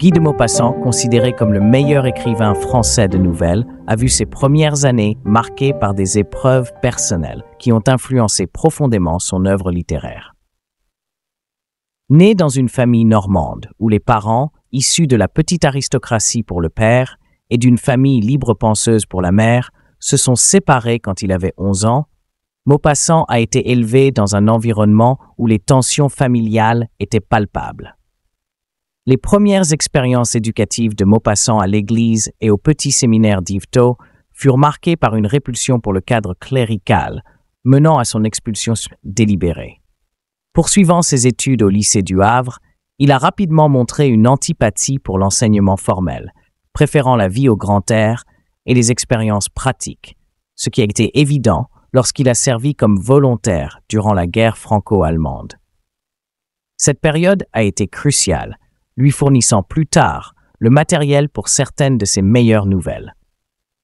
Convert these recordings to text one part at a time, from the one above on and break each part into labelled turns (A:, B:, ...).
A: Guy de Maupassant, considéré comme le meilleur écrivain français de nouvelles, a vu ses premières années marquées par des épreuves personnelles qui ont influencé profondément son œuvre littéraire. Né dans une famille normande où les parents, issus de la petite aristocratie pour le père et d'une famille libre-penseuse pour la mère, se sont séparés quand il avait 11 ans, Maupassant a été élevé dans un environnement où les tensions familiales étaient palpables. Les premières expériences éducatives de Maupassant à l'église et au petit séminaire d'Yvetot furent marquées par une répulsion pour le cadre clérical, menant à son expulsion délibérée. Poursuivant ses études au lycée du Havre, il a rapidement montré une antipathie pour l'enseignement formel, préférant la vie au grand air et les expériences pratiques, ce qui a été évident lorsqu'il a servi comme volontaire durant la guerre franco-allemande. Cette période a été cruciale, lui fournissant plus tard le matériel pour certaines de ses meilleures nouvelles.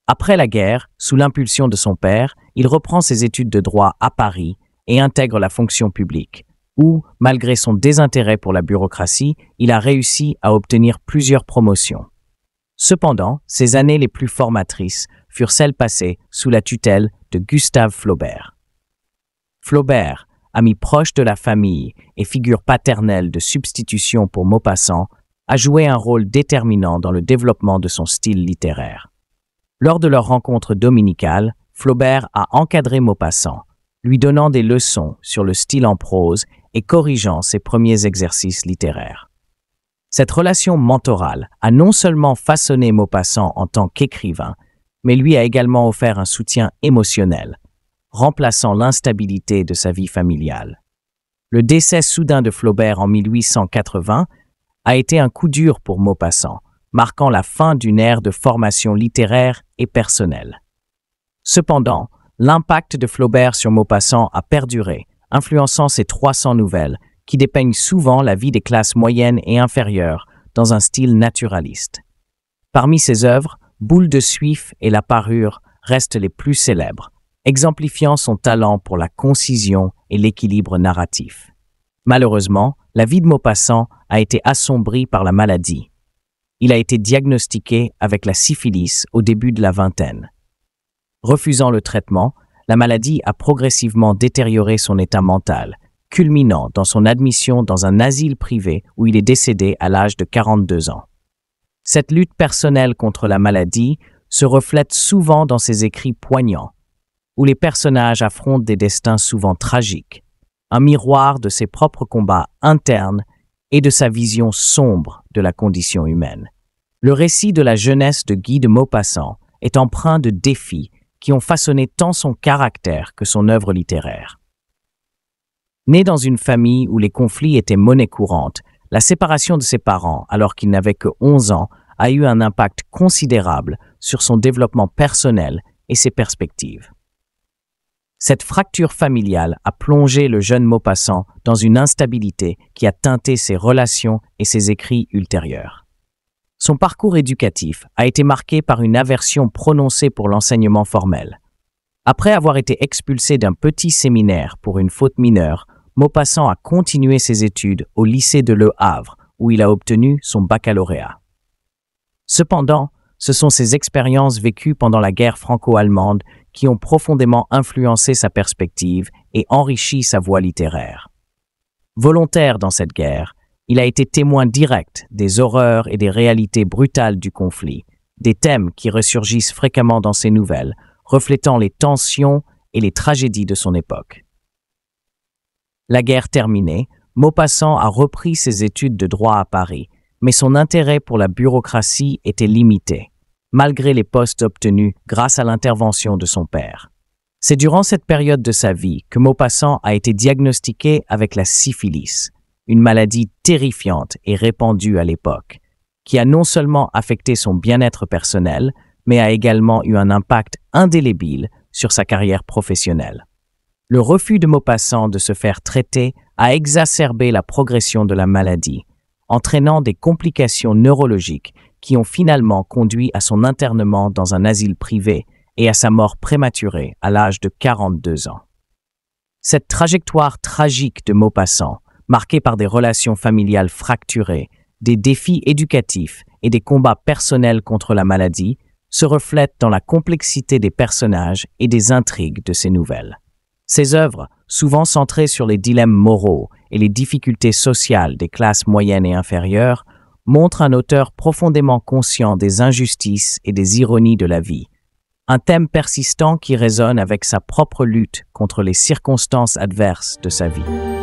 A: Après la guerre, sous l'impulsion de son père, il reprend ses études de droit à Paris et intègre la fonction publique, où, malgré son désintérêt pour la bureaucratie, il a réussi à obtenir plusieurs promotions. Cependant, ses années les plus formatrices furent celles passées sous la tutelle de Gustave Flaubert. Flaubert, ami proche de la famille et figure paternelle de substitution pour Maupassant, a joué un rôle déterminant dans le développement de son style littéraire. Lors de leur rencontre dominicale, Flaubert a encadré Maupassant, lui donnant des leçons sur le style en prose et corrigeant ses premiers exercices littéraires. Cette relation mentorale a non seulement façonné Maupassant en tant qu'écrivain, mais lui a également offert un soutien émotionnel, remplaçant l'instabilité de sa vie familiale. Le décès soudain de Flaubert en 1880 a été un coup dur pour Maupassant, marquant la fin d'une ère de formation littéraire et personnelle. Cependant, l'impact de Flaubert sur Maupassant a perduré, influençant ses 300 nouvelles, qui dépeignent souvent la vie des classes moyennes et inférieures dans un style naturaliste. Parmi ses œuvres, Boule de Suif et La Parure restent les plus célèbres, exemplifiant son talent pour la concision et l'équilibre narratif. Malheureusement, la vie de Maupassant a été assombrie par la maladie. Il a été diagnostiqué avec la syphilis au début de la vingtaine. Refusant le traitement, la maladie a progressivement détérioré son état mental, culminant dans son admission dans un asile privé où il est décédé à l'âge de 42 ans. Cette lutte personnelle contre la maladie se reflète souvent dans ses écrits poignants, où les personnages affrontent des destins souvent tragiques, un miroir de ses propres combats internes et de sa vision sombre de la condition humaine. Le récit de la jeunesse de Guy de Maupassant est empreint de défis qui ont façonné tant son caractère que son œuvre littéraire. Né dans une famille où les conflits étaient monnaie courante, la séparation de ses parents, alors qu'il n'avait que 11 ans, a eu un impact considérable sur son développement personnel et ses perspectives. Cette fracture familiale a plongé le jeune Maupassant dans une instabilité qui a teinté ses relations et ses écrits ultérieurs. Son parcours éducatif a été marqué par une aversion prononcée pour l'enseignement formel. Après avoir été expulsé d'un petit séminaire pour une faute mineure, Maupassant a continué ses études au lycée de Le Havre, où il a obtenu son baccalauréat. Cependant, ce sont ses expériences vécues pendant la guerre franco-allemande qui ont profondément influencé sa perspective et enrichi sa voie littéraire. Volontaire dans cette guerre, il a été témoin direct des horreurs et des réalités brutales du conflit, des thèmes qui ressurgissent fréquemment dans ses nouvelles, reflétant les tensions et les tragédies de son époque. La guerre terminée, Maupassant a repris ses études de droit à Paris, mais son intérêt pour la bureaucratie était limité, malgré les postes obtenus grâce à l'intervention de son père. C'est durant cette période de sa vie que Maupassant a été diagnostiqué avec la syphilis, une maladie terrifiante et répandue à l'époque, qui a non seulement affecté son bien-être personnel, mais a également eu un impact indélébile sur sa carrière professionnelle. Le refus de Maupassant de se faire traiter a exacerbé la progression de la maladie, entraînant des complications neurologiques qui ont finalement conduit à son internement dans un asile privé et à sa mort prématurée à l'âge de 42 ans. Cette trajectoire tragique de Maupassant, marquée par des relations familiales fracturées, des défis éducatifs et des combats personnels contre la maladie se reflètent dans la complexité des personnages et des intrigues de ces nouvelles. Ces œuvres, souvent centrées sur les dilemmes moraux et les difficultés sociales des classes moyennes et inférieures, montrent un auteur profondément conscient des injustices et des ironies de la vie, un thème persistant qui résonne avec sa propre lutte contre les circonstances adverses de sa vie.